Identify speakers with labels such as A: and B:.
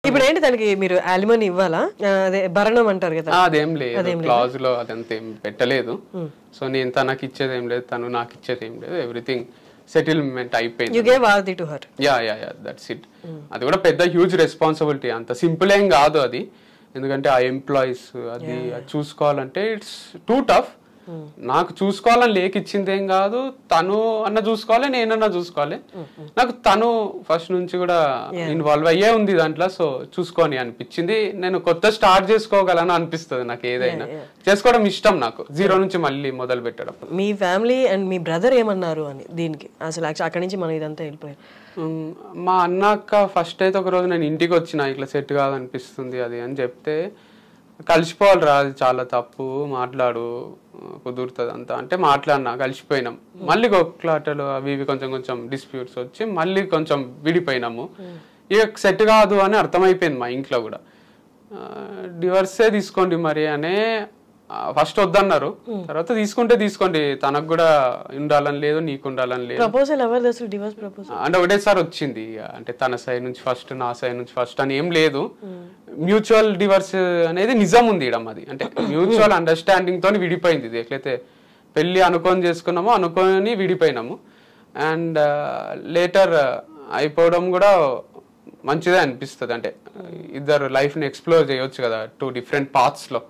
A: ఇప్పుడు ఏంటి తనకి మీరు అలిమనీ ఇవ్వాలా? అదే భరణం అంటారు కదా,
B: అదేం లేదు, క్లాజ్ లో అదంతా ఏం పెట్టలేదు. సో నేను తనకి ఇచ్చేది ఏం లేదు, తను నాకు ఇచ్చేది ఏం లేదు, ఎవ్రీథింగ్ సెటిల్మెంట్ అయిపోయింది.
A: You gave all to her.
B: Yeah that's it. అది కూడా పెద్ద హ్యూజ్ రెస్పాన్సిబిలిటీ, అంత సింపుల్ ఏం కాదు అది. ఎందుకంటే ఆ ఎంప్లాయీస్ అది చూసుకోవాలంటే ఇట్స్ టూ టఫ్. నాకు చూసుకోవాలని లేకిచ్చింది ఏం కాదు, తను అన్న చూసుకోవాలి, నేనన్నా చూసుకోవాలి. నాకు తను ఫస్ట్ నుంచి కూడా ఇన్వాల్వ్ అయ్యే ఉంది దాంట్లో. సో చూసుకొని అనిపించింది, నేను కొత్త స్టార్ట్ చేసుకోగలను అనిపిస్తుంది నాకు. ఏదైనా చేసుకోవడం ఇష్టం నాకు, జీరో నుంచి మళ్ళీ మొదలు పెట్టడం.
A: మీ ఫ్యామిలీ అండ్ మీ బ్రదర్ ఏమన్నారు అని దీనికి? అసలు అక్కడి నుంచి మనం ఇదంతా వెళ్ళిపోయాం.
B: మా అన్నక్క ఫస్ట్ అయితే ఒక రోజు నేను ఇంటికి వచ్చిన, ఇట్లా సెట్ కాదనిపిస్తుంది అది అని చెప్తే, కలిసిపోవాలి రా, అది చాలా తప్పు, మాట్లాడు, కుదురుతుంది అంతా అంటే మాట్లాడినా, కలిసిపోయినాం. మళ్ళీ కొట్లాటలు అవి ఇవి కొంచెం కొంచెం డిస్ప్యూట్స్ వచ్చి మళ్ళీ కొంచెం విడిపోయినాము. ఇక సెట్ కాదు అని అర్థమైపోయింది మా ఇంట్లో కూడా. డివర్సే తీసుకోండి మరి అనే ఫస్ట్ వద్దన్నారు, తర్వాత తీసుకుంటే తీసుకోండి, తనకు కూడా ఉండాలని లేదు, నీకు ఉండాలని లేదు.
A: ప్రపోజల్ ఎవరిది అసలు, డివోర్స్ ప్రపోజల్?
B: అంటే ఒకటేసారి వచ్చింది, అంటే తన సైడ్ నుంచి ఫస్ట్, నా సైడ్ నుంచి ఫస్ట్ అని ఏం లేదు. మ్యూచువల్ డివర్స్ అనేది నిజం ఉంది ఇడం, అది అంటే మ్యూచువల్ అండర్స్టాండింగ్ తోని విడిపోయింది. ఇది ఎట్లయితే పెళ్లి అనుకొని చేసుకున్నామో అనుకొని విడిపోయినాము. అండ్ లేటర్ అయిపోవడం కూడా మంచిదే అనిపిస్తుంది. అంటే ఇద్దరు లైఫ్ ని ఎక్స్ప్లోర్ చేయొచ్చు కదా 2 different paths లో.